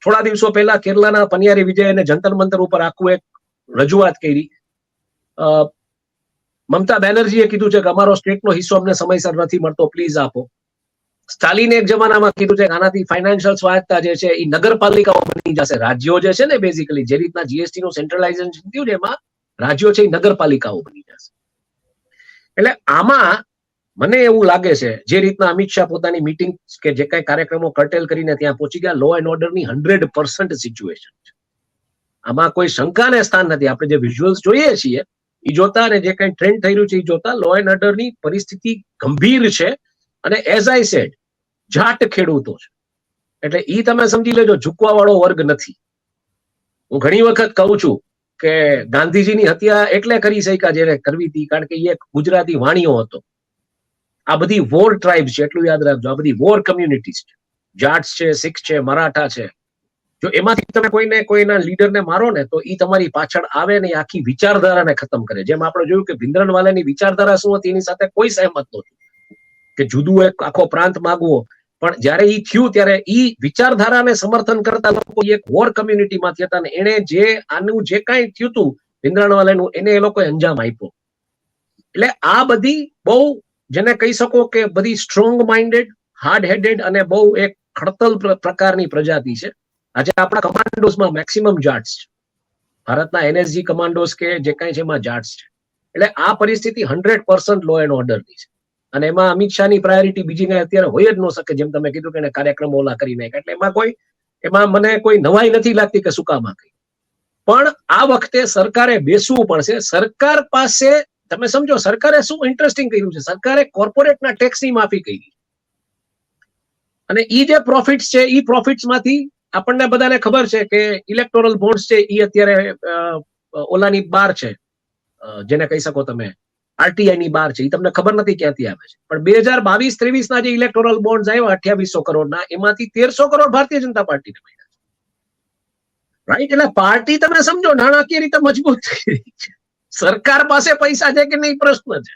થોડા દિવસો પહેલા કેરલાના પનિયારી વિજયને જંતર મંતર ઉપર આખું એક રજૂઆત કરી. મમતા બેનર્જીએ કીધું છે કે અમારો સ્ટેટનો હિસ્સો અમને સમયસર નથી મળતો, પ્લીઝ આપો. સ્ટાલિને એક જમાનામાં કીધું છે કે આનાથી ફાઇનાન્શિયલ સ્વાયત્તા જે છે એ નગરપાલિકાઓ બની જશે. રાજ્યો જે છે ને, બેઝિકલી જે રીતના જીએસટી નું સેન્ટ્રલાઇઝેશન થયું છે એમાં રાજ્યો છે એ નગરપાલિકાઓ બની જશે. એટલે આમાં મને એવું લાગે છે જે રીતના અમિત શાહ પોતાની મીટિંગ કે જે કઈ કાર્યક્રમો કર્ટેલ કરીને ત્યાં પહોંચી ગયા, લો એન્ડ ઓર્ડરની 100% સિચ્યુએશન છે. આમાં કોઈ શંકાને સ્થાન નથી. આપણે જે વિઝ્યુઅલ્સ જોઈએ છીએ એ જોતા અને જે કઈ ટ્રેન્ડ થઈ રહ્યું છે એ જોતા લો એન્ડ ઓર્ડરની પરિસ્થિતિ ગંભીર છે. અને એઝ આઈ સેડ, જાટ ખેડૂતો છે એટલે ઈ તમે સમજી લેજો ઝૂકવા વાળો વર્ગ નથી. હું ઘણી વખત કહું છું કે ગાંધીજીની હત્યા એટલે કરી શક્યા જ્યારે કરવી હતી કારણ કે એ એક ગુજરાતી વાણિયો હતો. આ બધી વોર ટ્રાઇબ્સ છે, એટલું યાદ રાખજો. આ બધી વોર કમ્યુનિટીઝ છે, જાટ્સ છે, શીખ છે, મરાઠા છે. જો એમાંથી તમે કોઈના લીડરને મારો ને તો ઈ તમારી પાછળ આવે ને આખી વિચારધારાને ખતમ કરે. જેમ આપણે જોયું કે ભિંદ્રનવાલાની વિચારધારા શું હતી એની સાથે કોઈ સહેમત નહોતું કે જુદું એક આખો પ્રાંત માંગવો, પણ જયારે ઈ થયું ત્યારે ઈ વિચારધારાને સમર્થન કરતા લોકો એક વોર કમ્યુનિટીમાંથી હતા ને એને જે આનું જે કાંઈ થયું હતું ભિંદ્રનવાલાનું એને એ લોકોએ અંજામ આપ્યો. એટલે આ બધી બહુ જેને કહી શકો કે બધી સ્ટ્રોંગ માઇન્ડેડ, હાર્ડ હેડેડ અને બહુ એક ખડતલ પ્રકારની પ્રજાતિ છે. આજે આપણા કમાન્ડોઝમાં મેક્સિમમ જાટ્સ છે. ભારતના એનએસજી કમાન્ડોઝ કે જે કાંઈ છે એમાં જાટ્સ છે. એટલે આ પરિસ્થિતિ 100% લો એન્ડ ઓર્ડરની છે. અને એમાં અમિત શાહની પ્રાયોરિટી બીજી કઈ અત્યારે હોય જ ન શકે. જેમ તમે કીધું કે કાર્યક્રમો ઓલા કરી નાખ્યા, એટલે એમાં મને કોઈ નવાઈ નથી લાગતી કે શું કામ આ કઈ. પણ આ વખતે સરકારે બેસવું પડશે. સરકાર પાસે તમે સમજો સરકારે શું ઇન્ટરેસ્ટિંગ કર્યું છે, સરકારે કોર્પોરેટના ટેક્સની માફી કરી અને ઈ જે પ્રોફિટ્સ છે ઈ પ્રોફિટ્સમાંથી આપણને બધાને ખબર છે કે ઇલેક્ટોરલ બોન્ડ્સ છે ઈ અત્યારે ઓલાની બહાર છે, જેને કહી શકો તમે આરટીઆઈ ની બહાર છે. એ તમને ખબર નથી ક્યાંથી આવે છે, પણ 2022-23 ના જે ઇલેક્ટોરલ બોન્ડ્સ આવ્યા 2800 કરોડના, એમાંથી 1300 કરોડ ભારતીય જનતા પાર્ટીને મળ્યા છે. રાઈટ? એટલે પાર્ટી તમે સમજો નાણાકીય રીતે મજબૂત થઈ રહી છે. સરકાર પાસે પૈસા છે કે નહીં પ્રશ્ન છે.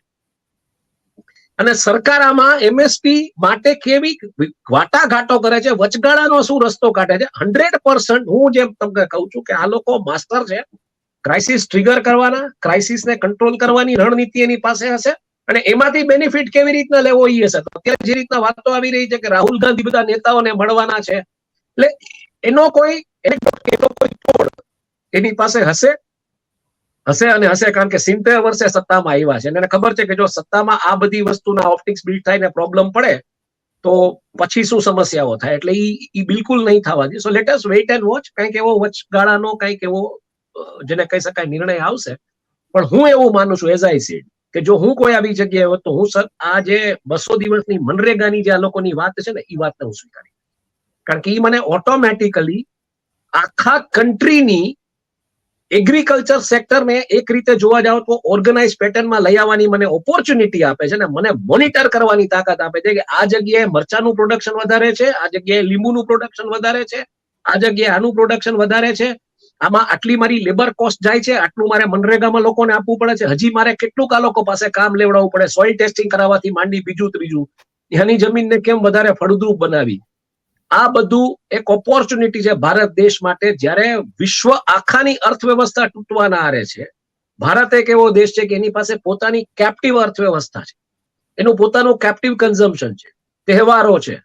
અને સરકાર આમાં એમએસપી માટે કેવી વાટાઘાટો કરે છે, વચગાળાનો શું રસ્તો કાઢે છે. 100% હું જેમ તમને કહું છું કે આ લોકો માસ્ટર છે. ક્રાઇસિસ ટ્રિગર કરવાના, ક્રાઇસિસને કંટ્રોલ કરવાની રણનીતિ એની પાસે હશે અને એમાંથી બેનિફિટ કેવી રીતના લેવો એ હશે. અત્યારે જે રીતના વાતો આવી રહી છે કે રાહુલ ગાંધી બધા નેતાઓને મળવાના છે, એટલે એનો કોઈ તોડ એની પાસે હશે અને હશે. કારણ કે 70 વર્ષે સત્તામાં આવ્યા છે અને એને ખબર છે કે જો સત્તામાં આ બધી વસ્તુના ઓપ્ટિક્સ બિલ્ડ થાય ને પ્રોબ્લેમ પડે તો પછી શું સમસ્યાઓ થાય. એટલે ઈ બિલકુલ નહીં થવા દે. So let us wait and watch. કંઈક એવો વચગાળાનો કંઈક એવો જેને કહી શકાય નિર્ણય આવશે. પણ હું એવું માનું છું એઝ આઈ સેડ કે જો હું કોઈ આવી જગ્યાએ હોત તો હું આ જે 200 દિવસની મનરેગાની જે આ લોકોની વાત છે ને એ વાતને હું સ્વીકારી. કારણ કે એ મને ઓટોમેટિકલી આખા કન્ટ્રીની એગ્રીકલ્ચર સેક્ટરને એક રીતે જોવા જાવ તો ઓર્ગેનાઇઝ પેટર્નમાં લઈ આવવાની મને ઓપોર્ચ્યુનિટી આપે છે ને મને મોનિટર કરવાની તાકાત આપે છે કે આ જગ્યાએ મરચાનું પ્રોડક્શન વધારે છે, આ જગ્યાએ લીંબુનું પ્રોડક્શન વધારે છે, આ જગ્યાએ આનું પ્રોડક્શન વધારે છે, આમાં આટલી મારી લેબર કોસ્ટ જાય છે, આટલું મારે મનરેગામાં લોકોને આપવું પડે છે, હજી મારે કેટલુંક આ લોકો પાસે કામ લેવડાવવું પડે, સોઇલ ટેસ્ટિંગ કરાવવાથી માંડી બીજું ત્રીજું, ત્યાંની જમીનને કેમ વધારે ફળદ્રુપ બનાવી. આ બધું એક ઓપોર્ચ્યુનિટી છે ભારત દેશ માટે. જ્યારે વિશ્વ આખાની અર્થવ્યવસ્થા તૂટવાના આરે છે, ભારત એક એવો દેશ છે કે એની પાસે પોતાની કેપ્ટિવ અર્થવ્યવસ્થા છે, એનું પોતાનું કેપ્ટિવ કન્ઝમ્પશન છે. તહેવારો છે,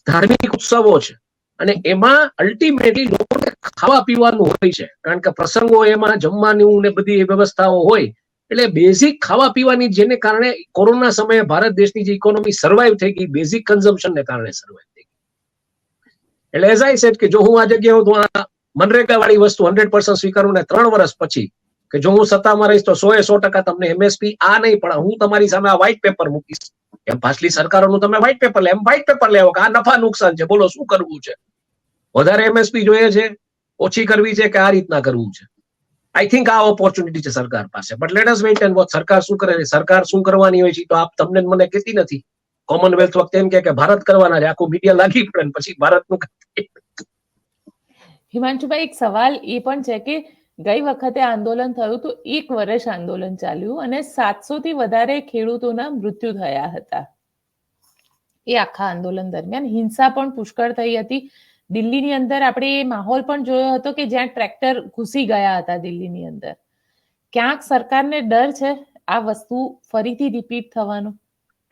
ધાર્મિક ઉત્સવો છે, અને એમાં અલ્ટિમેટલી લોકોને ખાવા પીવાનું હોય છે, કારણ કે પ્રસંગો એમાં જમવાનું ને બધી વ્યવસ્થાઓ હોય, એટલે બેઝિક ખાવા પીવાની, જેને કારણે કોરોના સમયે ભારત દેશની જે ઇકોનોમી સર્વાઈવ થઈ ગઈ, બેઝિક કન્ઝમ્પશનને કારણે સર્વાઈવ થઈ ગઈ. એટલે એઝ આઈ સેડ કે જો હું આ જગ્યાએ તો આ મનરેગા વાળી વસ્તુ 100% સ્વીકારું ને 3 વર્ષ પછી કે જો હું સત્તામાં રહીશ તો 100% તમને એમએસપી આ નહીં, પણ હું તમારી સામે આ વ્હાઇટ પેપર મૂકીશ. એમ પાછલી સરકારોનું તમે વ્હાઇટ પેપર લે, એમ વ્હાઇટ પેપર લેવો કે આ નફા નુકસાન છે, બોલો શું કરવું છે, વધારે એમએસપી જોઈએ છે, ઓછી કરવી છે કે આ રીતના કરવું છે. આઈ થિંક આ ઓપોર્ચ્યુનિટી છે સરકાર પાસે, but let us wait and watch. સરકાર શું કરે છે, સરકાર શું કરવાની હોય છે તો આપ તમને મને કહેતી નથી. કોમનવેલ્થ વખતે એમ કે ભારત કરવાના છે, આખું મીડિયા લાગી પડે ને પછી ભારતનું. હિમાંશુભાઈ, એક સવાલ એ પણ છે કે ગઈ વખતે આંદોલન થયું તો 1 વર્ષ આંદોલન ચાલ્યું અને 700 થી વધારે ખેડૂતોના મૃત્યુ થયા હતા એ આખા આંદોલન દરમિયાન. હિંસા પણ પુષ્કળ થઈ હતી. દિલ્હીની અંદર આપણે એ માહોલ પણ જોયો હતો કે જ્યાં ટ્રેક્ટર ઘૂસી ગયા હતા દિલ્હીની અંદર. ક્યાંક સરકારને ડર છે આ વસ્તુ ફરીથી રિપીટ થવાનો?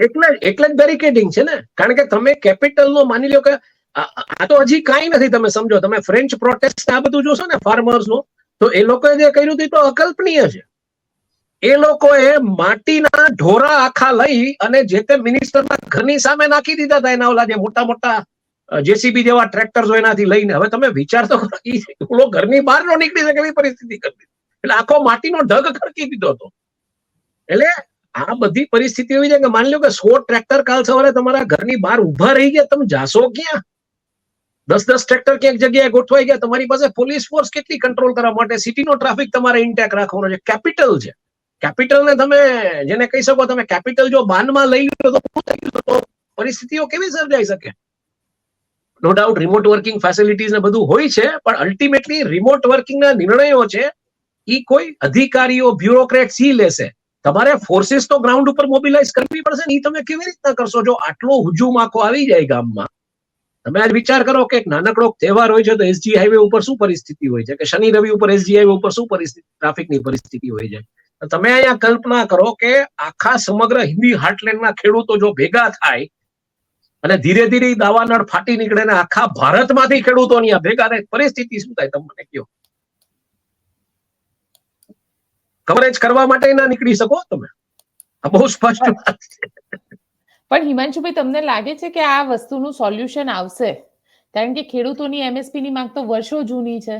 એટલે જ બેરિકેડિંગ છે ને, કારણ કે તમે કેપિટલનો માની લો કે આ તો હજી કાંઈ નથી. તમે સમજો, તમે ફ્રેન્ચ પ્રોટેસ્ટ આ બધું જોશો ને ફાર્મર્સનો, તો એ લોકોએ જે કર્યું હતું તો અકલ્પનીય છે. એ લોકોએ માટીના ઢોરા આખા લઈ અને જે તે મિનિસ્ટરના ઘરની સામે નાખી દીધા હતા, એના ઓલા જે મોટા મોટા જેસીબી જેવા ટ્રેક્ટર્સ એનાથી લઈને. હવે તમે વિચાર તો કરો, ઘરની બહાર નો નીકળી શકે એવી પરિસ્થિતિ કરી. એટલે આખો માટીનો ઢગ ખડકી દીધો હતો. એટલે આ બધી પરિસ્થિતિ એવી છે કે માની લો કે 100 ટ્રેક્ટર કાલ સવારે તમારા ઘરની બહાર ઉભા રહી ગયા, તમે જાશો ક્યાં? 10 ટ્રેક્ટર ક્યાંક જગ્યાએ ગોઠવાઈ ગયા, તમારી પાસે પોલીસ ફોર્સ કેટલી કંટ્રોલ કરવા માટે? સિટીનો ટ્રાફિક તમારે ઇન્ટેક રાખવાનો છે. કેપિટલ છે, કેપિટલને તમે જેને કહી શકો, તમે કેપિટલ જો બાનમાં લઈ લો તો પરિસ્થિતિઓ કેવી સર્જાઈ શકે? No doubt remote working facilities ને બધું હોય છે, પણ અલ્ટિમેટલી રિમોટ વર્કિંગના નિર્ણયો છે એ કોઈ અધિકારીઓ, બ્યુરોક્રેટ્સ ઈ લેશે. તમારે ફોર્સિસ તો ગ્રાઉન્ડ ઉપર મોબિલાઇઝ કરવી પડશે ને. એ તમે કેવી રીતના કરશો જો આટલો હુજુમ આખો આવી જાય ગામમાં? તમે આજ વિચાર કરો કે એક નાનકડો તહેવાર હોય છે તો એસજી હાઈવે ઉપર શું પરિસ્થિતિ હોય છે, કે શનિ રવિ ઉપર એસજી હાઈવે ઉપર શું પરિસ્થિતિ, ટ્રાફિકની પરિસ્થિતિ હોય છે. તમે અહીંયા કલ્પના કરો કે આખા સમગ્ર હિન્દી હાર્ટલેન્ડના ખેડૂતો જો ભેગા થાય અને ધીરે ધીરે દાવાનળ ફાટી નીકળે ને આખા ભારતમાંથી ખેડૂતો અહીંયા ભેગા થાય, પરિસ્થિતિ શું થાય તમને કહો? કવરેજ કરવા માટે ના નીકળી શકો તમે. આ બહુ સ્પષ્ટ વાત છે. પણ હિમાંશુભાઈ, તમને લાગે છે કે આ વસ્તુનું સોલ્યુશન આવશે? કારણ કે ખેડૂતોની એમએસપી ની માંગ તો વર્ષો જૂની છે.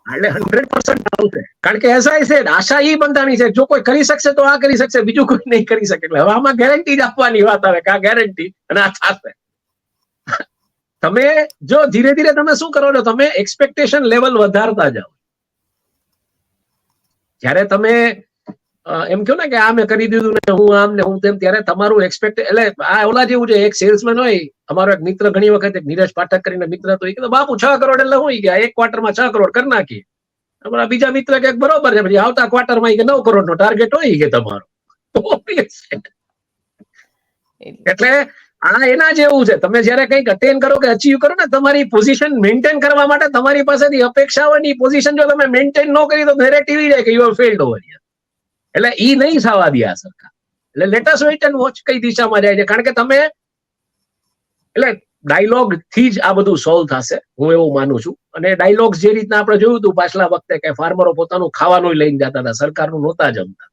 એટલે 100% આવશે, કારણ કે એઝ આઈ સેડ આશા ઈ બંધાણી છે, જો કોઈ કરી શકશે તો આ કરી શકશે, બીજું કોઈ નહીં કરી શકે. એટલે હવે આમાં ગેરંટી જ આપવાની વાત આવે કે આ ગેરંટી અને આ થશે. તમે જો ધીરે ધીરે તમે શું કરો છો, તમે એક્સપેક્ટેશન લેવલ વધારતા જાઓ. જ્યારે તમે એમ કહો ને કે આ મેં કરી દીધું ને હું આમ ને હું તેમ, ત્યારે તમારું એક્સપેક્ટ, એટલે આ ઓલા જેવું છે, એક સેલ્સમેન હોય, અમારો એક મિત્ર ઘણી વખત, એક નીરજ પાઠક કરીને મિત્ર, તો એ કીધું બાપુ 6 કરોડ એટલે હું ગયા, એક ક્વાર્ટરમાં 6 કરોડ કરી નાખીએ. અમારા બીજા મિત્ર કે બરોબર છે, પછી આવતા ક્વાર્ટરમાં 9 કરોડ નો ટાર્ગેટ હોય કે તમારો. એટલે આ એના જેવું છે. તમે જયારે કંઈક અટેન કરો કે અચીવ કરો ને, તમારી પોઝિશન મેન્ટેન કરવા માટે તમારી પાસેથી અપેક્ષાઓની પોઝિશન જો તમે મેન્ટેન ન કરી તો નેરેટિવ જાય કે you are failed over here. એટલે ઈ નહીં થવા દે આ સરકાર. એટલે late us wait and watch કઈ દિશામાં જાય છે, કારણ કે તમે એટલે ડાયલોગ થી જ આ બધું સોલ્વ થશે, હું એવું માનું છું. અને ડાયલોગ્સ જે રીતના આપણે જોયું હતું પાછલા વખતે કે ફાર્મરો પોતાનું ખાવાનું લઈને જતા હતા, સરકારનું નહોતા જમતા,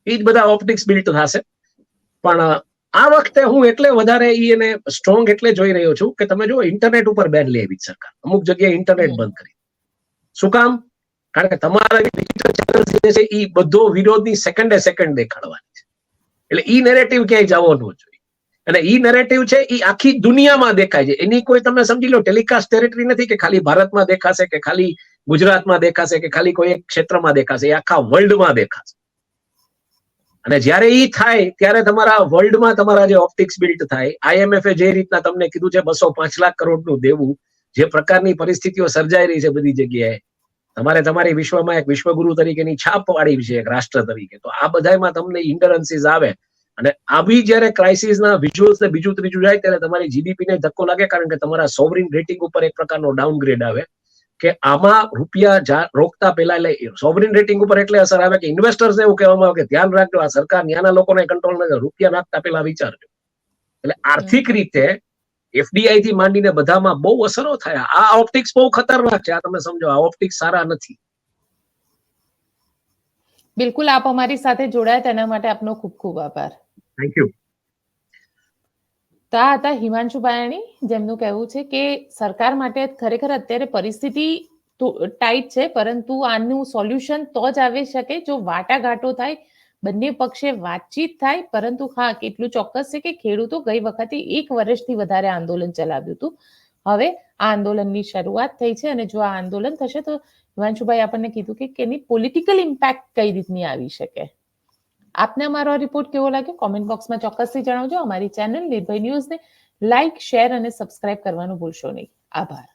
એ જ બધા ઓપ્ટિક્સ બિલ્ટ થશે. પણ આ વખતે હું એટલે વધારે એને સ્ટ્રોંગ એટલે જોઈ રહ્યો છું કે તમે જો ઇન્ટરનેટ ઉપર બેન લે એવી સરકાર, અમુક જગ્યાએ ઇન્ટરનેટ બંધ કરી. શું કામ? કારણ કે તમારા ડિજિટલ ચેનલ્સ જે છે એ બધો વિરોધની સેકન્ડે સેકન્ડ દેખાડવાની છે. એટલે ઈ નેરેટિવ ક્યાંય જવો ન જોઈએ. અને ઈ નેરેટિવ છે એ આખી દુનિયામાં દેખાય છે. એની કોઈ તમે સમજી લો ટેલિકાસ્ટ ટેરિટરી નથી કે ખાલી ભારતમાં દેખાશે કે ખાલી ગુજરાતમાં દેખાશે કે ખાલી કોઈ એક ક્ષેત્રમાં દેખાશે, એ આખા વર્લ્ડમાં દેખાશે. અને જયારે ઈ થાય ત્યારે તમારા વર્લ્ડમાં તમારા જે ઓપ્ટિક્સ બિલ્ટ થાય, આઈએમએફએ જે રીતના તમને કીધું છે 205 લાખ કરોડનું દેવું, જે પ્રકારની પરિસ્થિતિઓ સર્જાઈ રહી છે બધી જગ્યાએ, તમારે તમારી વિશ્વમાં એક વિશ્વગુરુ તરીકેની છાપ પાડી છે, એક રાષ્ટ્ર તરીકે. તો આ બધામાં તમને ઇન્ડરન્સીસ આવે અને આવી જયારે ક્રાઇસિસના વિઝ્યુઅલ્સ ને બીજું ત્રીજું જાય ત્યારે તમારી જીડીપી ને ધક્કો લાગે, કારણ કે તમારા સોવરિન રેટિંગ ઉપર એક પ્રકારનો ડાઉનગ્રેડ આવે કે આમાં રૂપિયા રોકતા પહેલા, એટલે સોવરિન રેટિંગ ઉપર એટલે અસર આવે કે ઇન્વેસ્ટર્સને એવું કહેવામાં આવે કે ધ્યાન રાખજો, આ સરકાર ત્યાંના લોકોને કંટ્રોલ નથી, રૂપિયા નાખતા પહેલા વિચારજો. એટલે આર્થિક રીતે એફડીઆઈ થી માંડીને બધામાં બહુ અસરો થયા. આ ઓપ્ટિક્સ બહુ ખતરનાક છે, આ તમે સમજો, આ ઓપ્ટિક્સ સારા નથી. બિલકુલ, આપ અમારી સાથે જોડાયા તેના માટે આપનો ખૂબ ખૂબ આભાર. Thank you. તો આ હતા હિમાંશુ બાયાણી, જેમનું કહેવું છે કે સરકાર માટે ખરેખર અત્યારે પરિસ્થિતિ ટાઈટ છે, પરંતુ આનું સોલ્યુશન તો જ આવી શકે જો વાટાઘાટો થાય, બંને પક્ષે વાતચીત થાય. પરંતુ હા, કેટલું ચોક્કસ છે કે ખેડૂતો ગઈ વખતે 1 વર્ષથી વધારે આંદોલન ચલાવ્યું હતું. હવે આ આંદોલનની શરૂઆત થઈ છે અને જો આ આંદોલન થશે તો હિમાંશુભાઈ આપણને કીધું કે એની પોલિટિકલ ઇમ્પેક્ટ કઈ રીતની આવી શકે. આપને અમારો રિપોર્ટ કેવો લાગ્યો કોમેન્ટ બોક્સમાં ચોક્કસથી જણાવજો. અમારી ચેનલ નિર્ભય ન્યૂઝને લાઇક, શેર અને સબસ્ક્રાઇબ કરવાનું ભૂલશો નહીં. આભાર.